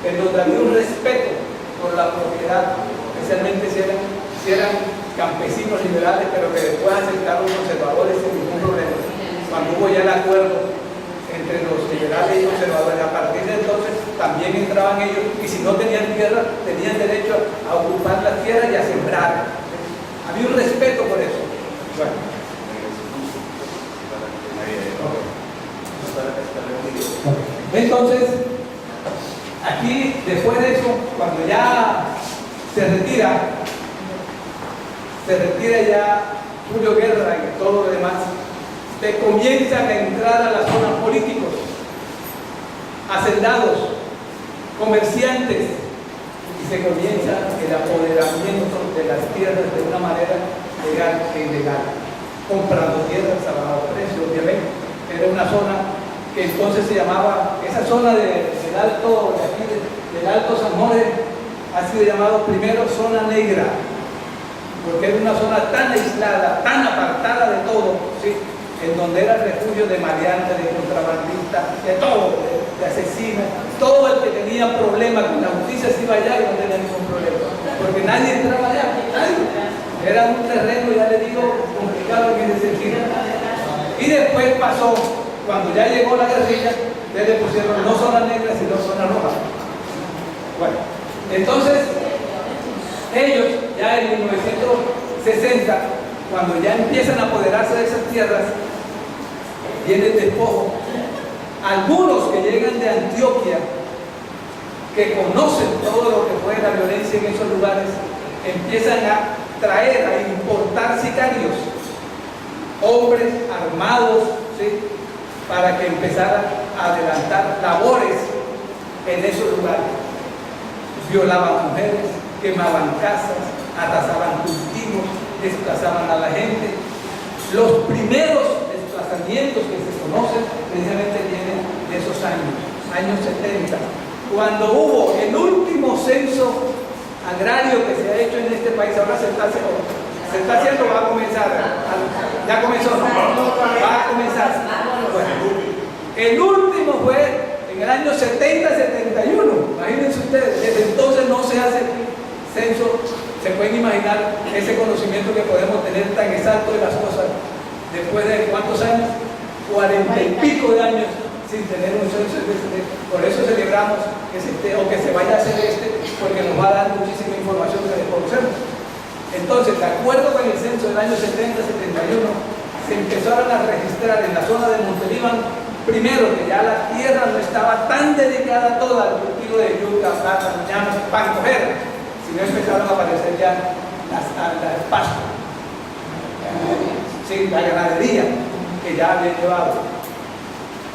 en donde había un respeto por la propiedad, especialmente si eran campesinos liberales, pero que después aceptaron conservadores sin ningún problema. Cuando hubo ya el acuerdo entre los liberales y conservadores, a partir de entonces también entraban ellos, y si no tenían tierra, tenían derecho a ocupar la tierra y a sembrar. Había un respeto por eso. Bueno. Entonces, aquí, después de eso, cuando ya se retira ya Julio Guerra y todo lo demás, se comienzan a entrar a las zonas políticos, hacendados, comerciantes, y se comienza el apoderamiento de las tierras de una manera legal e ilegal, comprando tierras a bajo precio, obviamente. Era una zona que entonces se llamaba, esa zona del Alto San Jorge ha sido llamado primero zona negra, porque era una zona tan aislada, tan apartada de todo, ¿sí?, en donde era refugio de maleantes, de contrabandistas, de todo, de asesinos. Todo el que tenía problemas con la justicia se iba allá y no tenía ningún problema, porque nadie entraba allá, nadie. Era un terreno, ya le digo, complicado en ese sentido. Y después pasó, cuando ya llegó la guerrilla, ya le pusieron no zona negra, sino zona roja. Bueno, entonces, ellos ya en 1960, cuando ya empiezan a apoderarse de esas tierras, viene el despojo. Algunos que llegan de Antioquia, que conocen todo lo que fue la violencia en esos lugares, empiezan a traer, a importar sicarios, hombres armados, ¿sí?, para que empezaran a adelantar labores en esos lugares. Violaban mujeres, quemaban casas, arrasaban cultivos, desplazaban a la gente. Los primeros desplazamientos que se conocen precisamente vienen de esos años 70, cuando hubo el último censo agrario que se ha hecho en este país. Ahora se está haciendo, va a comenzar, ya comenzó, va a comenzar. Bueno, el último fue en el año 70-71, imagínense ustedes, desde entonces no se hace censo. Se pueden imaginar ese conocimiento que podemos tener tan exacto de las cosas después de ¿cuántos años? 40 y pico de años sin tener un censo. Por eso celebramos que se vaya a hacer porque nos va a dar muchísima información que desconocemos. Entonces, de acuerdo con el censo del año 70-71, se empezaron a registrar en la zona de Montelíbano, primero que ya la tierra no estaba tan dedicada toda al cultivo de yuca, plátano, ñame, pan, coger, sino empezaron a aparecer ya las pastos, sí, la ganadería que ya había llevado.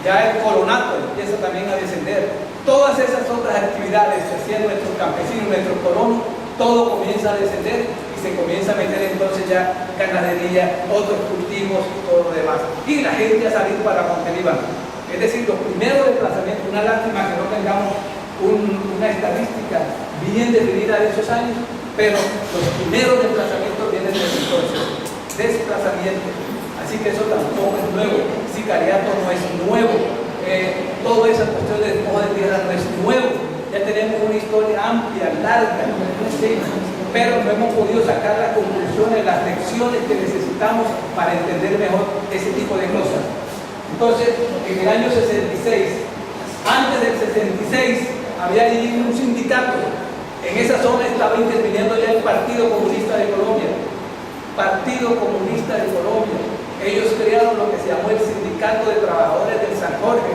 Ya el colonato empieza también a descender. Todas esas otras actividades que hacían nuestros campesinos, nuestros colonos, todo comienza a descender y se comienza a meter entonces ya ganadería, otros cultivos, todo lo demás. Y la gente a salir para Montelíbano. Es decir, los primeros desplazamientos, una lástima que no tengamos una estadística bien definida de esos años, pero los primeros desplazamientos vienen desde entonces. Desplazamientos. Así que eso tampoco es nuevo. Sicariato no es nuevo. Toda esa cuestión de despojo de tierra no es nuevo. Ya tenemos una historia amplia, larga, ¿sí?, pero no hemos podido sacar las conclusiones, las lecciones que necesitamos para entender mejor ese tipo de cosas. Entonces, en el año 66, antes del 66, había allí un sindicato. En esa zona estaba interviniendo ya el Partido Comunista de Colombia. Partido Comunista de Colombia. Ellos crearon lo que se llamó el Sindicato de Trabajadores del San Jorge,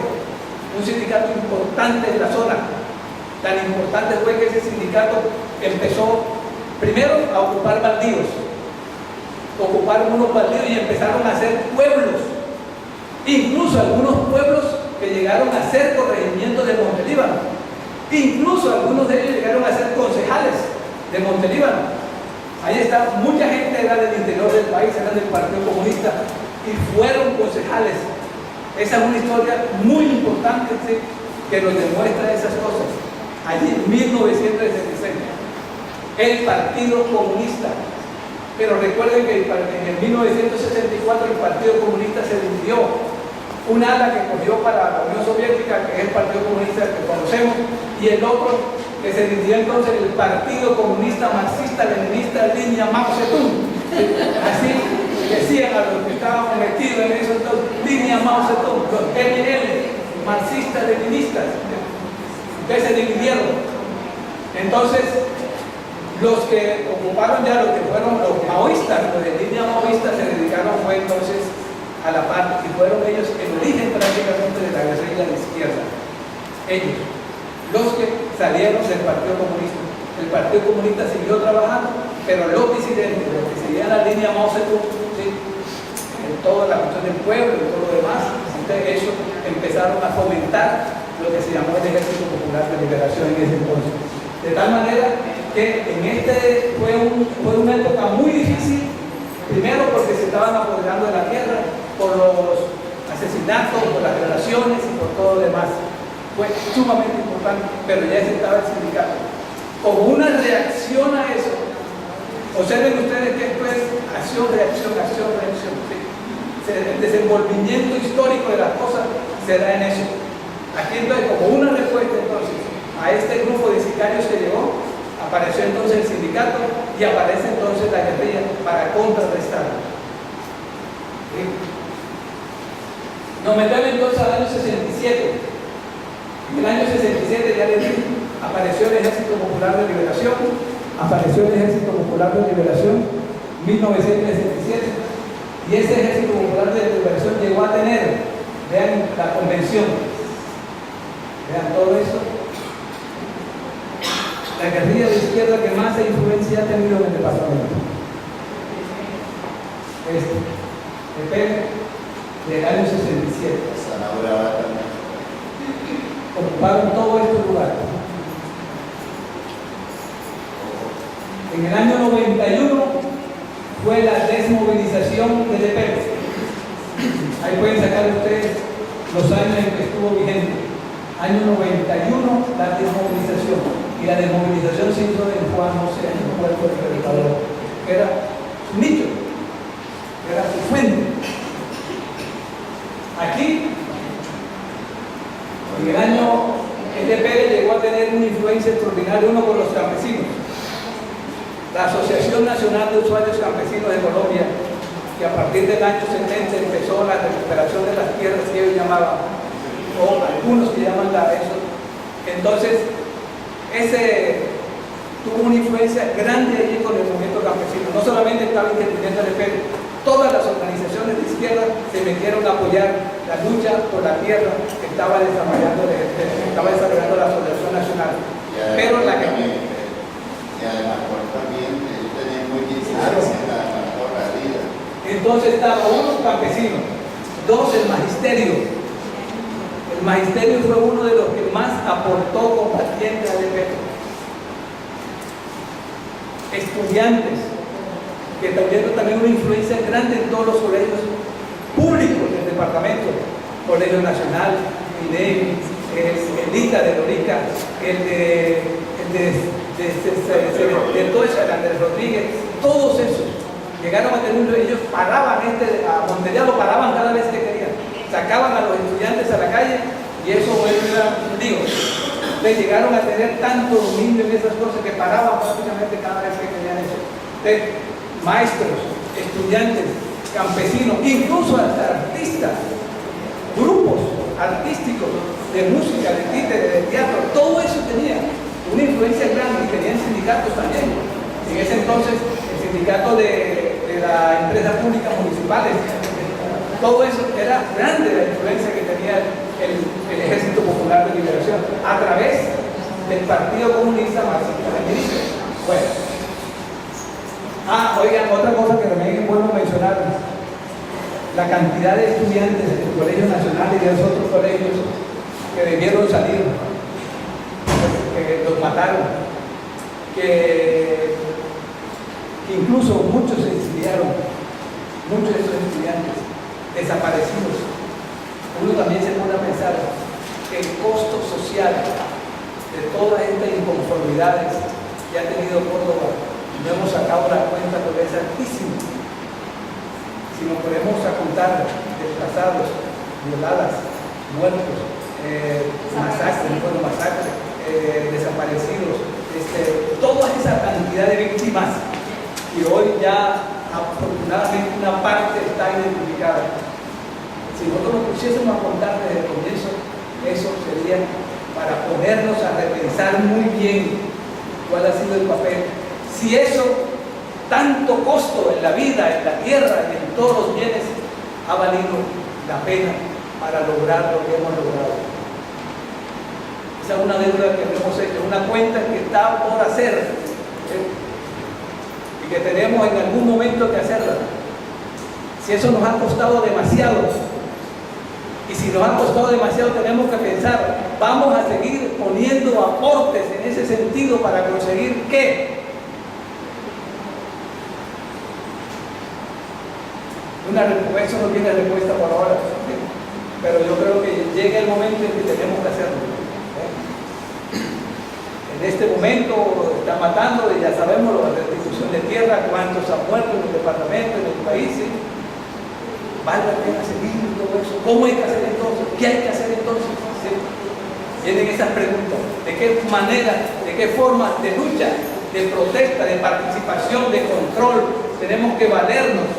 un sindicato importante en la zona. Tan importante fue que ese sindicato empezó primero a ocupar baldíos. Ocuparon unos baldíos y empezaron a hacer pueblos. Incluso algunos pueblos que llegaron a ser corregimientos de Montelíbano. Incluso algunos de ellos llegaron a ser concejales de Montelíbano. Ahí está, mucha gente era del interior del país, eran del Partido Comunista y fueron concejales. Esa es una historia muy importante, ¿sí?, que nos demuestra esas cosas. Allí en 1966, el Partido Comunista. Pero recuerden que en el 1964 el Partido Comunista se dividió. un ala que cogió para la Unión Soviética, que es el Partido Comunista que conocemos, y el otro que se dividió entonces en el Partido Comunista Marxista-Leninista línea Mao Zedong. Así decían a los que estaban metidos en eso entonces, línea Mao Zedong, los ML, marxistas-leninistas. Ustedes se dividieron. Entonces, los que ocuparon ya, los que fueron los maoístas, los de línea maoísta, se dedicaron fue entonces a la parte, y fueron ellos el origen prácticamente de la guerrilla de izquierda. Ellos, los que salieron del Partido Comunista. El Partido Comunista siguió trabajando, pero los disidentes, los que seguían la línea Mao Zedong, ¿sí?, en toda la cuestión del pueblo y todo lo demás, entonces ellos empezaron a fomentar lo que se llamó el Ejército Popular de Liberación en ese entonces. De tal manera que en fue una época muy difícil, primero porque se estaban apoderando de la tierra por los asesinatos, por las violaciones y por todo lo demás. Fue sumamente importante, pero ya estaba el sindicato. Como una reacción a eso, observen ustedes que esto es acción, reacción, acción, reacción. ¿Sí? El desenvolvimiento histórico de las cosas se da en eso. Aquí entonces, como una respuesta entonces a este grupo de sicarios que llegó, apareció entonces el sindicato y aparece entonces la guerrilla para contrarrestar. ¿Sí? Nos metemos entonces al año 67. En el año 67 ya les dije, apareció el Ejército Popular de Liberación, apareció el Ejército Popular de Liberación 1967, y ese Ejército Popular de Liberación llegó a tener, vean la convención, vean todo eso, la guerrilla de izquierda que más influencia ha tenido en el departamento. Depende del año 67. Ocuparon todos estos lugares. En el año 91 fue la desmovilización del EPEC. Ahí pueden sacar ustedes los años en que estuvo vigente. Año 91, la desmovilización. Y la desmovilización se hizo en Juan, no sé, en el Puerto del Libertador, que era su nicho, que era su fuente. Aquí, en el año, el EPEC llegó a tener una influencia extraordinaria, uno con los campesinos. La Asociación Nacional de Usuarios Campesinos de Colombia, que a partir del año 70 empezó la recuperación de las tierras que ellos llamaban, o algunos que llaman eso. Entonces, ese tuvo una influencia grande allí con el movimiento campesino. No solamente estaba interviniendo el EPEC, todas las organizaciones de izquierda se metieron a apoyar la lucha por la tierra que estaba desarrollando la Asociación Nacional. Pero la que y además también ellos tenían muy incidencia en la vida. Entonces estaba uno campesino, dos el magisterio. El magisterio fue uno de los que más aportó combatiente al EPEC. Estudiantes, que tuvieron también una influencia grande en todos los colegios públicos del departamento, Colegio Nacional, INEI, el ICA de Lorica, el de todo eso, el Andrés Rodríguez, todos esos llegaron a tener, ellos paraban a Montería lo paraban cada vez que querían, sacaban a los estudiantes a la calle y eso era, les llegaron a tener tanto dominio en esas cosas que paraban prácticamente cada vez que querían eso. Maestros, estudiantes, campesinos, incluso hasta artistas, grupos artísticos de música, de títere, de teatro, todo eso tenía una influencia grande y tenían sindicatos también. En ese entonces, el sindicato de las empresas públicas municipales, todo eso era grande la influencia que tenía el Ejército Popular de Liberación a través del Partido Comunista Marxista-Leninista. Bueno, oigan, otra cosa que también es bueno mencionar, la cantidad de estudiantes del Colegio Nacional y de los otros colegios que debieron salir, que los mataron, que incluso muchos se exiliaron, muchos de esos estudiantes desaparecidos. Uno también se pone a pensar que el costo social de todas estas inconformidades que ha tenido Córdoba, no hemos sacado la cuenta porque es altísimo. Si nos podemos apuntar desplazados, violadas, muertos, masacres, desaparecidos, toda esa cantidad de víctimas, y hoy ya afortunadamente una parte está identificada. Si nosotros nos pusiésemos a contar desde el comienzo, eso sería para ponernos a repensar muy bien cuál ha sido el papel. Si eso, tanto costo en la vida, en la tierra y en todos los bienes, ha valido la pena para lograr lo que hemos logrado. Esa es una deuda que hemos hecho, una cuenta que está por hacer, y que tenemos en algún momento que hacerla. Si eso nos ha costado demasiado, y si nos ha costado demasiado, tenemos que pensar, vamos a seguir poniendo aportes en ese sentido para conseguir ¿qué? Eso no tiene respuesta por ahora, pero yo creo que llega el momento en que tenemos que hacerlo. En este momento está matando, ya sabemos, la restitución de tierra, cuántos han muerto en el departamento, en el país. ¿Vale la pena seguir todo eso? ¿Cómo hay que hacer entonces? ¿Qué hay que hacer entonces? Vienen esas preguntas. ¿De qué manera, de qué forma de lucha, de protesta, de participación, de control tenemos que valernos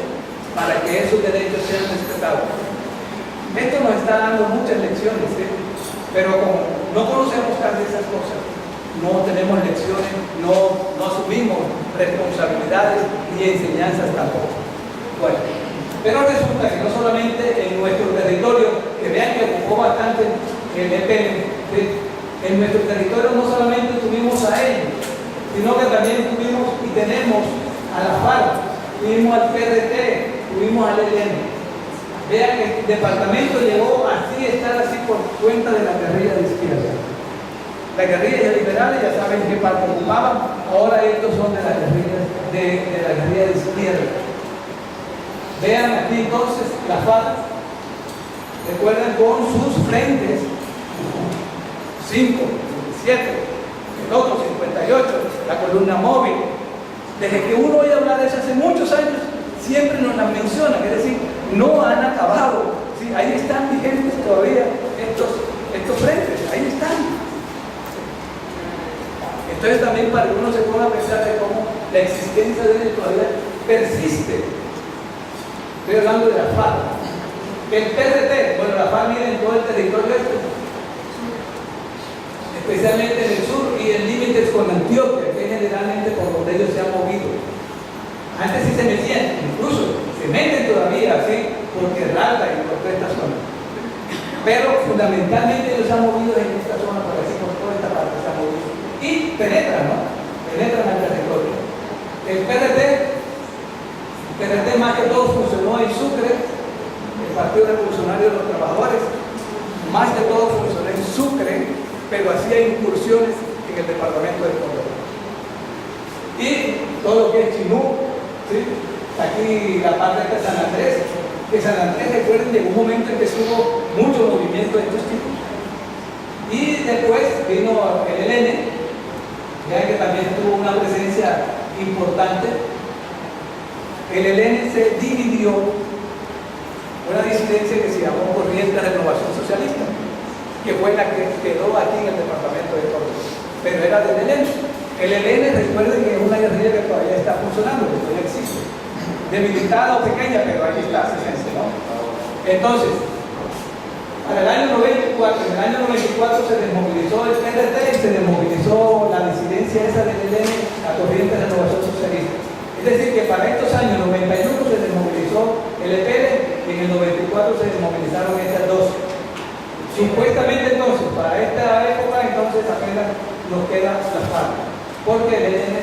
para que esos derechos sean respetados? Esto nos está dando muchas lecciones, pero como no conocemos tantas de esas cosas, no tenemos lecciones, no asumimos responsabilidades ni enseñanzas tampoco. Bueno, pero resulta que no solamente en nuestro territorio, que vean que ocupó bastante el EPN, en nuestro territorio no solamente tuvimos a ellos, sino que también tuvimos y tenemos a la FARC, tuvimos al PRT, tuvimos al ELN. Vean que el departamento llegó así, estar así por cuenta de la guerrilla de izquierda. La guerrilla liberales ya saben qué parte ocupaban, ahora estos son de la guerrilla de izquierda. Vean aquí entonces la FARC, recuerden con sus frentes, 5, 7, el otro 58, la columna móvil. Desde que uno oye hablar de eso hace muchos años, siempre nos la mencionan, es decir, no han acabado, ¿sí? Ahí están vigentes todavía estos frentes, ahí están. Entonces también para que uno se ponga a pensar de cómo la existencia de ellos todavía persiste. Estoy hablando de la FARC. El PRT, bueno, la FARC viene en todo el territorio especialmente en el sur y en límites con Antioquia, que es generalmente por donde ellos se han movido. Antes sí se metían, incluso se meten todavía así por Querralta y por toda esta zona. Pero fundamentalmente ellos se han movido en esta zona, por así, por toda esta parte se han movido. Y penetran, ¿no? Penetran al territorio. El PRT más que todo funcionó en Sucre, el Partido Revolucionario de los Trabajadores, más que todo funcionó en Sucre, pero hacía incursiones en el departamento de Córdoba. Y todo lo que es Chinú, ¿sí? Aquí la parte de San Andrés, que San Andrés, recuerden, llegó un momento en que hubo mucho movimiento de estos tipos. Y después vino el ELN, ya que también tuvo una presencia importante. El ELN se dividió, una disidencia que se llamó Corriente de Renovación Socialista, que fue la que quedó aquí en el departamento de Córdoba, pero era del ELN. El ELN, recuerden que es una guerrilla que todavía está funcionando, que todavía existe, debilitada o pequeña, pero ahí está, ¿no? Entonces, para el año 94 se desmovilizó el PRT y se desmovilizó la disidencia esa del ELN, la Corriente de Renovación Socialista. Es decir, que para estos años, 91 se desmovilizó el EPL y en el 94 se desmovilizaron estas dos. Supuestamente entonces, para esta época, entonces apenas nos queda la FARC, porque el ELN,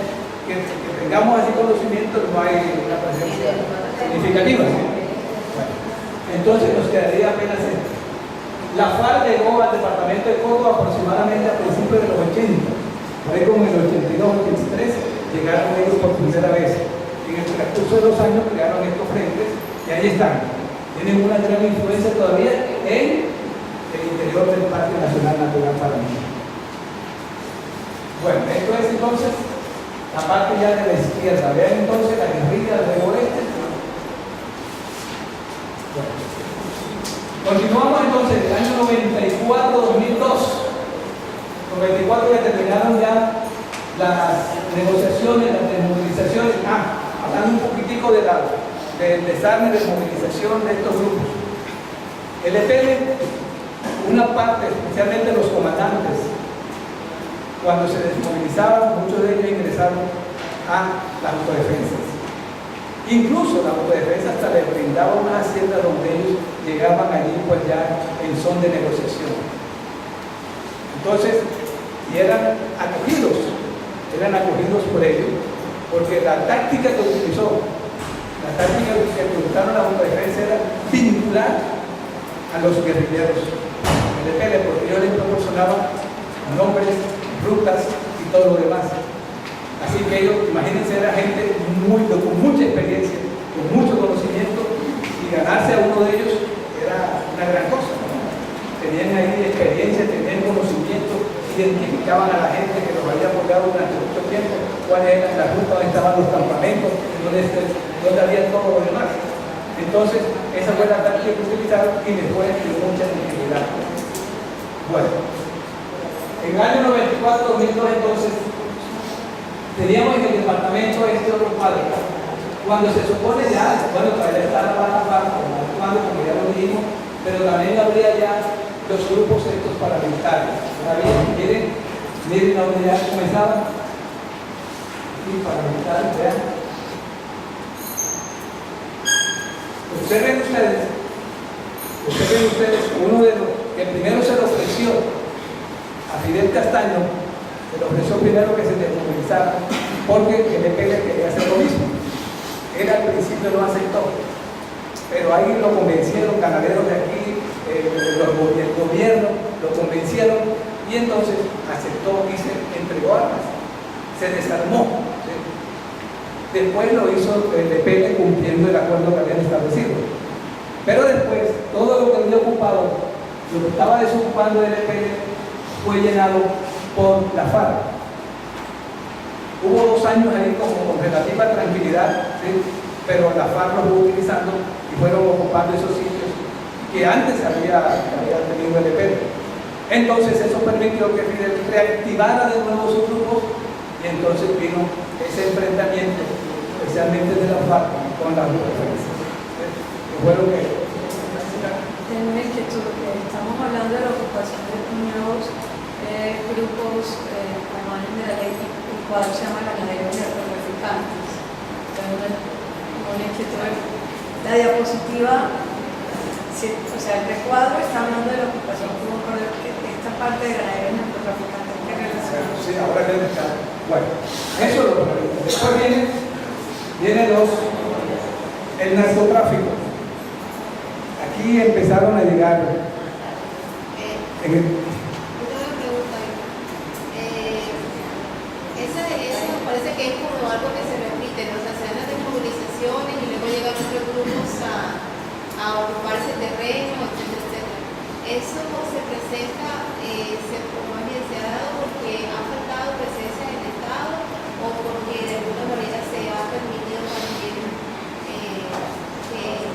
que tengamos así conocimiento, no hay una presencia significativa. ¿Sí? Bueno, entonces nos quedaría apenas esto. La FARC llegó al departamento de Córdoba aproximadamente a principios de los 80, por ahí como en el 82-83 llegaron ellos por primera vez. En el transcurso de 2 años crearon estos frentes y ahí están. Tienen una gran influencia todavía en el interior del Parque Nacional Natural Paraná. Bueno, esto es entonces la parte ya de la izquierda. Vean entonces la guerrilla del oeste. Bueno. Continuamos entonces, el año 94-2002. 94 que terminaron ya las negociaciones, las desmovilizaciones. Hablando un poquitico del desarme, desmovilización de estos grupos. El EPL, una parte, especialmente los comandantes, cuando se desmovilizaban, muchos de ellos ingresaron a las autodefensas. Incluso la autodefensa hasta les brindaba una hacienda donde ellos llegaban allí pues ya en son de negociación. Entonces, y eran acogidos por ellos, porque la táctica que utilizaron las autodefensas era vincular a los guerrilleros del EPL, porque ellos les proporcionaban nombres, rutas y todo lo demás. Así que ellos, imagínense, era gente con mucha experiencia, con mucho conocimiento, y ganarse a uno de ellos era una gran cosa, ¿no? Tenían ahí experiencia, tenían conocimiento, identificaban a la gente que los había apoyado durante mucho tiempo, cuáles eran las rutas, dónde estaban los campamentos, dónde había todo lo demás. Entonces, esa fue la táctica que utilizaron y les fue de mucha utilidad. Bueno, en el año 94-2002 entonces, teníamos en el departamento otro cuadro. Cuando se supone ya, bueno, todavía está la banda como ya lo dijimos, pero también habría ya los grupos estos paramilitares. ¿Está bien? Miren la unidad comenzaba. Y paramilitares, vean. Observen ustedes, uno de los que primero se le ofreció a Fidel Castaño, se le ofreció primero que se desmovilizara, porque el EPL quería hacer lo mismo. Él al principio no aceptó, pero ahí lo convencieron, ganaderos de aquí, el gobierno lo convencieron, y entonces aceptó y se entregó armas, se desarmó. ¿Sí? Después lo hizo el EPL cumpliendo el acuerdo que habían establecido. Pero después, todo lo que había ocupado, lo que estaba desocupando el EPL, fue llenado por la FARC. Hubo 2 años ahí con relativa tranquilidad, ¿sí? Pero la FARC lo estuvo utilizando y fueron ocupando esos sitios que antes había tenido el EPL. Entonces eso permitió que Fidel reactivara de nuevo sus grupos, y entonces vino ese enfrentamiento, especialmente de la FARC con las autodefensas. Que fue lo que... Tengo una inquietud, estamos hablando de la ocupación de nuevos grupos anuales de la ley, el cuadro se llama ganaderos y narcotraficantes. Tengo una inquietud. La diapositiva, o sea, el recuadro está hablando de la ocupación como esta parte de ganaderos y narcotraficantes que relaciona. Sí, ahora que está. Bueno, eso es lo que... Después viene el narcotráfico. Aquí empezaron a llegar en el... Eso parece que es como algo que se repite, ¿no? O sea, se dan las desmovilizaciones y luego llegan otros grupos a ocuparse el terreno, etcétera, etcétera. Eso se presenta, más bien se ha dado porque ha faltado presencia del Estado o porque de alguna manera se ha permitido también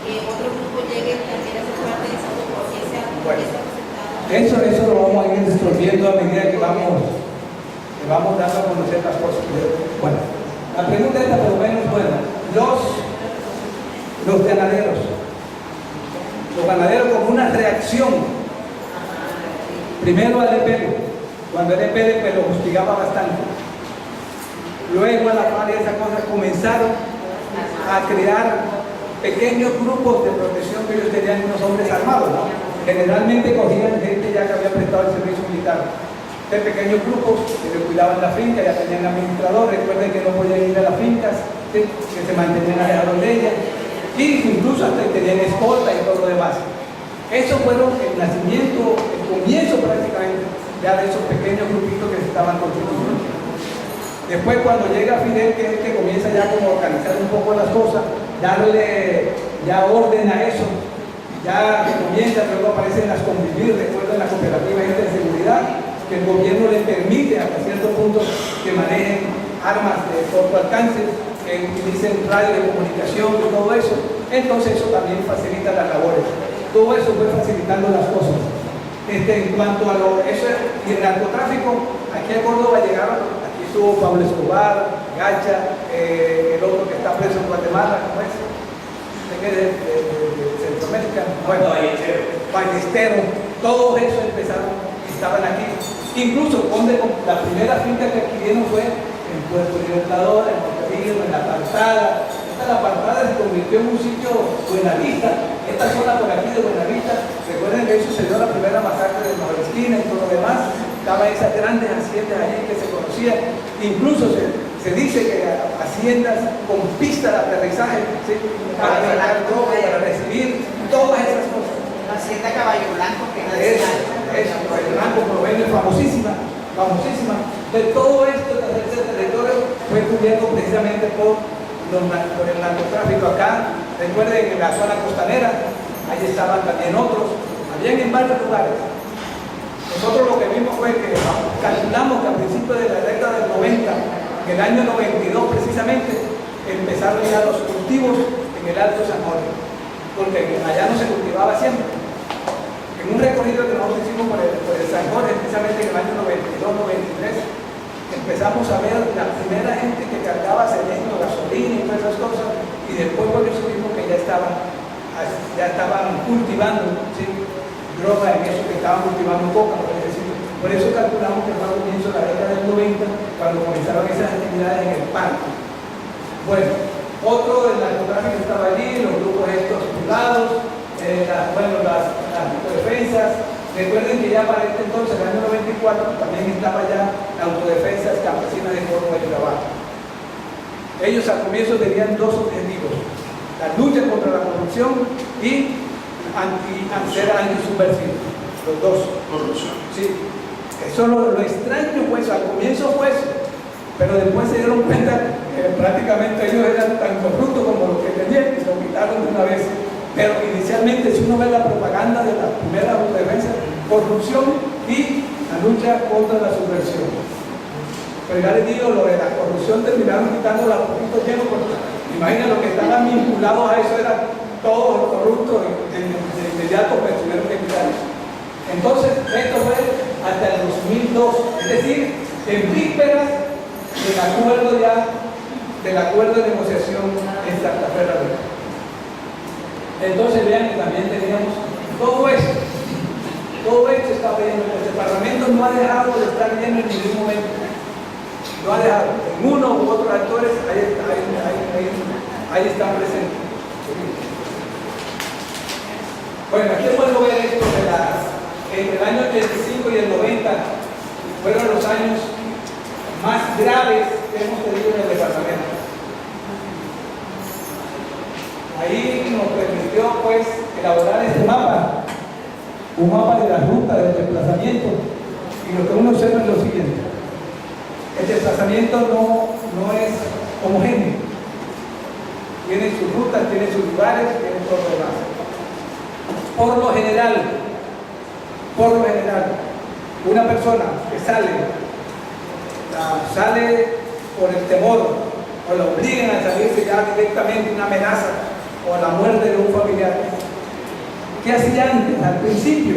que otro grupo llegue también a ser parte de esa porque se ha presentado. Eso lo vamos a ir destruyendo a medida que vamos dando a conocer las cosas. Bueno, la pregunta esta por lo menos, bueno, los ganaderos como una reacción primero al EPL, cuando el EPL pues, lo hostigaba bastante, luego a la par de esas cosas comenzaron a crear pequeños grupos de protección que ellos tenían unos hombres armados, ¿no? Generalmente cogían gente ya que había prestado el servicio militar, de pequeños grupos que le cuidaban la finca, ya tenían administrador. Recuerden que no podían ir a las fincas, ¿sí? Que se mantenían alrededor de ellas, y incluso hasta tenían escolta y todo lo demás. Eso fueron el nacimiento, el comienzo prácticamente ya de esos pequeños grupitos que se estaban constituyendo. Después, cuando llega Fidel, que es el que comienza ya como a organizar un poco las cosas, darle ya orden a eso, ya que comienza, luego aparecen las convivir, recuerden la cooperativa de seguridad, que el gobierno les permite hasta cierto punto que manejen armas de corto alcance, que utilicen radio de comunicación y todo eso. Entonces eso también facilita las labores. todo eso fue facilitando las cosas. En cuanto a eso, y el narcotráfico, aquí a Córdoba llegaron, aquí estuvo Pablo Escobar, Gacha, el otro que está preso en Guatemala, ¿cómo es? De Centroamérica, bueno, Ballesteros, todos esos estaban aquí. Incluso la primera finca que adquirieron fue en Puerto Libertador, en Montevideo, en La Apartada. La Apartada se convirtió en un sitio Buenavista. Esta zona por aquí de Buenavista, recuerden que ahí sucedió la primera masacre de Nordestina y todo lo demás. Estaban esas grandes haciendas allí que se conocían. Incluso se dice que haciendas con pista de aterrizaje, ¿sí? Para sacar droga, para recibir todas esas cosas. La hacienda Caballo Blanco, que es Caballo Blanco, Provenio, famosísima. De todo esto, este territorio fue cubierto precisamente por el narcotráfico. Acá, recuerden, en la zona costanera, ahí estaban también otros, habían en varios lugares. Nosotros lo que vimos fue que calculamos que a principios de la década del 90, en el año 92 precisamente, empezaron ya los cultivos en el Alto San Jorge, porque allá no se cultivaba siempre. En un recorrido que nosotros hicimos por el San Jorge, precisamente en el año 92-93, empezamos a ver la primera gente que cargaba cemento, gasolina y todas esas cosas, y después por eso mismo que ya estaban cultivando, ¿sí? Droga en eso, que estaban cultivando coca, por decir. Por eso calculamos que fue al comienzo de la década del 90, cuando comenzaron esas actividades en el parque. Bueno, otro del narcotráfico estaba allí, los grupos estos privados, las autodefensas. Recuerden que ya para este entonces, el año 94, también estaba ya la autodefensa campesina de Córdoba y Trabajo. Ellos al comienzo tenían dos objetivos: la lucha contra la corrupción y ser antisubversivos. Los dos. Corrupción. Sí. Eso lo extraño, pues al comienzo fue eso, pero después se dieron cuenta que prácticamente ellos eran tan corruptos como los que tenían y lo quitaron de una vez. Pero inicialmente, si uno ve la propaganda de la primera autodefensa, corrupción y la lucha contra la subversión. Pero ya les digo, lo de la corrupción terminaron quitando los poquitos llenos, porque imagina lo que estaban vinculados a eso, eran todos corruptos, de inmediato pues tuvieron que quitar eso. Entonces, esto fue hasta el 2002, es decir, en vísperas del acuerdo de negociación en Santa Fe de Rivera. Entonces vean que también teníamos todo esto está lleno. El Parlamento no ha dejado de estar lleno en ningún momento. No ha dejado. En uno u otros actores ahí están presentes. Bueno, aquí puedo ver esto entre el año 85 y el 90 fueron los años más graves que hemos tenido en el departamento. Ahí nos permitió pues elaborar este mapa, un mapa de la ruta del desplazamiento, y lo que uno observa es lo siguiente: el desplazamiento no es homogéneo, tiene sus rutas, tiene sus lugares, tiene todo lo demás. Por lo general, una persona que sale por el temor o la obligan a salirse ya directamente, una amenaza o la muerte de un familiar. ¿Qué hacía antes? Al principio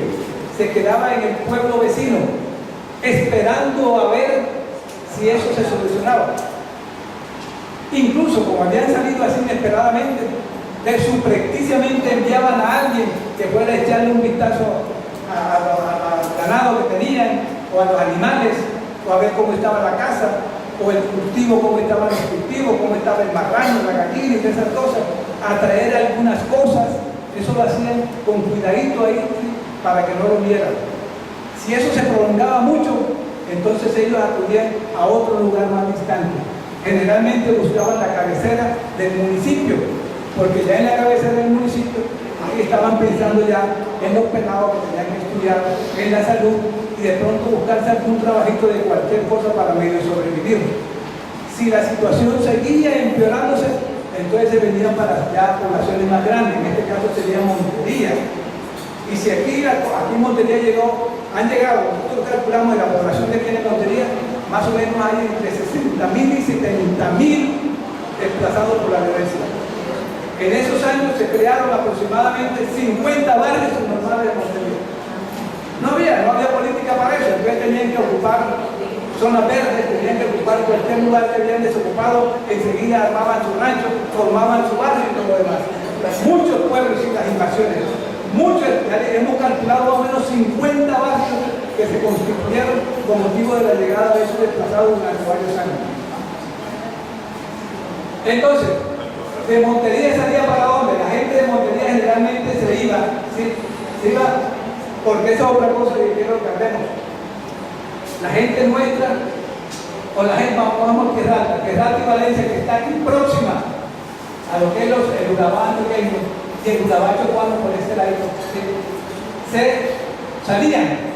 se quedaba en el pueblo vecino esperando a ver si eso se solucionaba. Incluso como habían salido así inesperadamente, subrepticiamente enviaban a alguien que fuera a echarle un vistazo al ganado que tenían, o a los animales, o a ver cómo estaba la casa, o el cultivo, cómo estaban los cultivos, cómo estaba el marrano, la gallina y todas esas cosas, a traer algunas cosas. Eso lo hacían con cuidadito ahí, ¿sí? Para que no lo vieran. Si eso se prolongaba mucho, entonces ellos acudían a otro lugar más distante. Generalmente buscaban la cabecera del municipio, porque ya en la cabecera del municipio ahí estaban pensando ya en los pelados que tenían que estudiar, en la salud, y de pronto buscarse algún trabajito de cualquier cosa para medio sobrevivir. Si la situación seguía empeorándose, entonces se venían para ya poblaciones más grandes, en este caso sería Montería. Y si aquí Montería han llegado, nosotros calculamos de la población que tiene Montería, más o menos hay entre 60.000 y 70.000 desplazados por la violencia. En esos años se crearon aproximadamente 50 barrios normales de Montería. No había política para eso, entonces tenían que ocupar zonas verdes, tenían que ocupar cualquier lugar que habían desocupado, enseguida armaban su rancho, formaban su barrio y todo lo demás. Muchos pueblos y las invasiones, hemos calculado más o menos 50 barrios que se constituyeron con motivo de la llegada de esos desplazados durante varios años. Entonces, de Montería salía para dónde? La gente de Montería generalmente se iba, ¿sí? Se iba, porque esa es otra cosa que quiero que hablemos. La gente nuestra, o la gente, vamos a Querrata y Valencia, que está aquí próxima a lo que es el Urabá antioqueño y el Urabá chocuano por este lado, ¿sí? Se salían.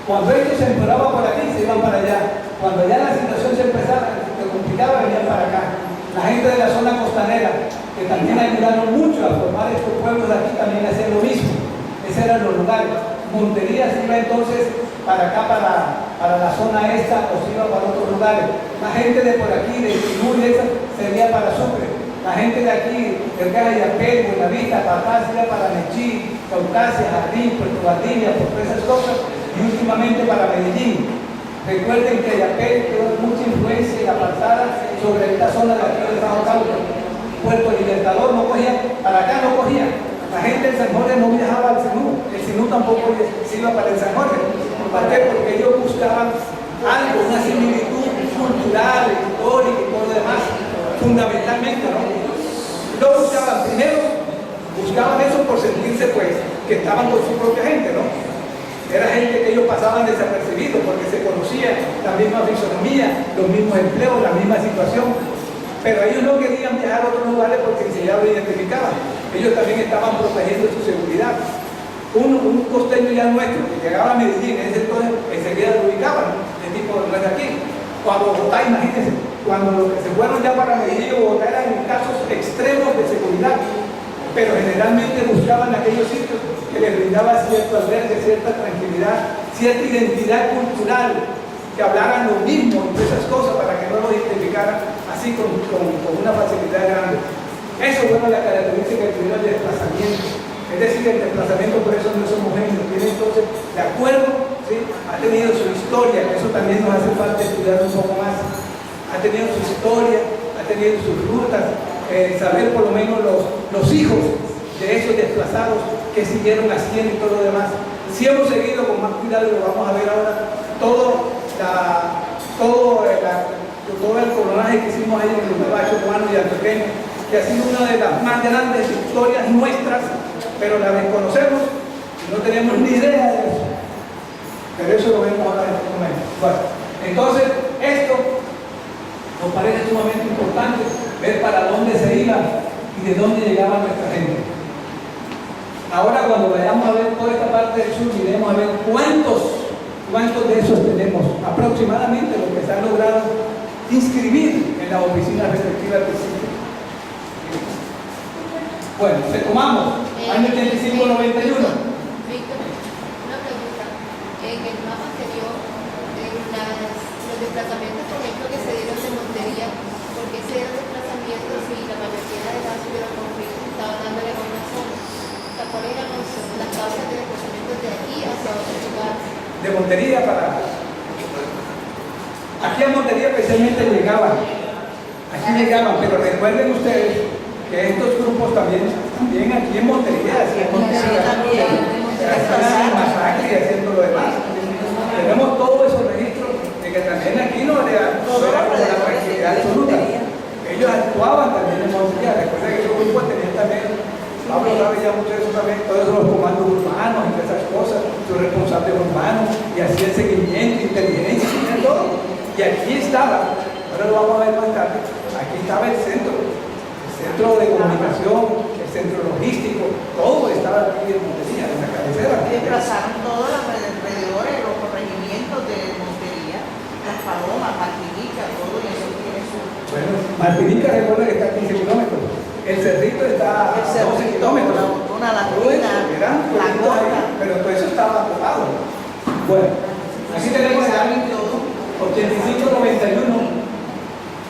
Cuando ellos se empeoraban por aquí, se iban para allá. Cuando ya la situación se complicaba, venían para acá. La gente de la zona costanera, que también ayudaron mucho a formar estos pueblos de aquí, también hacían lo mismo. Esos eran los lugares. Montería se iba entonces para acá, para la zona esta, o se iba para otros lugares. La gente de por aquí, de Sinú y esa, se iba para Sucre. La gente de aquí, del Caja y Apel, Buenavista, Papá, se iba para Nechí, Caucasia, Jardín, Puerto Valdivia, por todas esas cosas, y últimamente para Medellín. Recuerden que Yapel tuvo mucha influencia y apartada sobre esta zona de aquí del Bajo Cauca. Puerto Libertador no cogía, para acá no cogía. La gente del San Jorge no viajaba al Sinú, el Sinú tampoco se iba para el San Jorge. ¿Por qué? Porque ellos buscaban algo, una similitud cultural, histórica y todo lo demás, fundamentalmente, ¿no? Lo buscaban primero, buscaban eso por sentirse pues que estaban con su propia gente, ¿no? Era gente que ellos pasaban desapercibidos porque se conocía la misma fisonomía, los mismos empleos, la misma situación. Pero ellos no querían viajar a otros lugares porque enseguida lo identificaban. Ellos también estaban protegiendo su seguridad. Un costeño ya nuestro que llegaba a Medellín, en ese entonces enseguida lo ubicaban, el tipo no es de aquí. Cuando Bogotá, imagínense, cuando los que se fueron ya para Medellín o Bogotá eran casos extremos de seguridad, pero generalmente buscaban aquellos sitios que les brindaba cierto albergue, cierta tranquilidad, cierta identidad cultural, que hablaran lo mismo y todas esas cosas para que no lo identificaran así con una facilidad grande. Eso fue la característica que tuvieron el desplazamiento. Es decir, el desplazamiento, por eso no es homogéneo, tiene entonces, de acuerdo, ¿sí? Ha tenido su historia, que eso también nos hace falta estudiar un poco más. Ha tenido su historia, ha tenido sus rutas, saber por lo menos los hijos de esos desplazados que siguieron haciendo y todo lo demás. Si hemos seguido con más cuidado, y lo vamos a ver ahora, todo el coronaje que hicimos ahí en el Urabá chocuano y antioqueño, que ha sido una de las más grandes historias nuestras, pero la desconocemos y no tenemos ni idea de eso. Pero eso lo vemos ahora en este momento. Bueno, entonces, esto nos parece sumamente importante, ver para dónde se iba y de dónde llegaba nuestra gente. Ahora cuando vayamos a ver toda esta parte del sur, iremos a ver cuántos de esos tenemos aproximadamente, lo que se han logrado inscribir en las oficinas respectivas del sitio. Bueno, retomamos, año 85-91. Víctor, una pregunta. En el mapa anterior, los desplazamientos, por ejemplo, que se dieron de Montería, ¿por qué se dieron desplazamientos si la mayoría de las ciudades conflictos estaban dándole a una zona? O sea, ¿cuáles eran las causas de desplazamientos de aquí hacia otros lugares? De Montería para... Aquí a Montería especialmente llegaban, pero recuerden ustedes que estos grupos también aquí en Montería hacían masacre y haciendo lo demás. Tenemos todos esos registros de que también aquí no era como la tranquilidad absoluta. Ellos actuaban también en Montería. Recuerden que esos grupos tenían también, Pablo sabe ya mucho de eso también, todos los comandos urbanos y esas cosas, sus responsables urbanos, y hacían seguimiento, inteligencia, y todo. Y aquí estaba, ahora lo vamos a ver más tarde, aquí estaba el centro de comunicación, el centro logístico, todo estaba aquí en Montería, en la cabecera. Desplazaron todos los alrededores, los corregimientos de Montería, Las Palomas, Martinica, todo eso tiene su... Bueno, Martinica recuerda que está a 15 kilómetros. El Cerrito está a 12 kilómetros. La Gorda. Pero todo eso estaba ocupado. Bueno, aquí tenemos el año 85-91.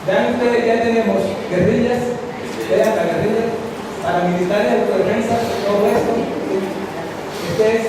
Vean ustedes, ya tenemos guerrillas, vean la guerrilla, paramilitares de autodefensa, todo esto. Este es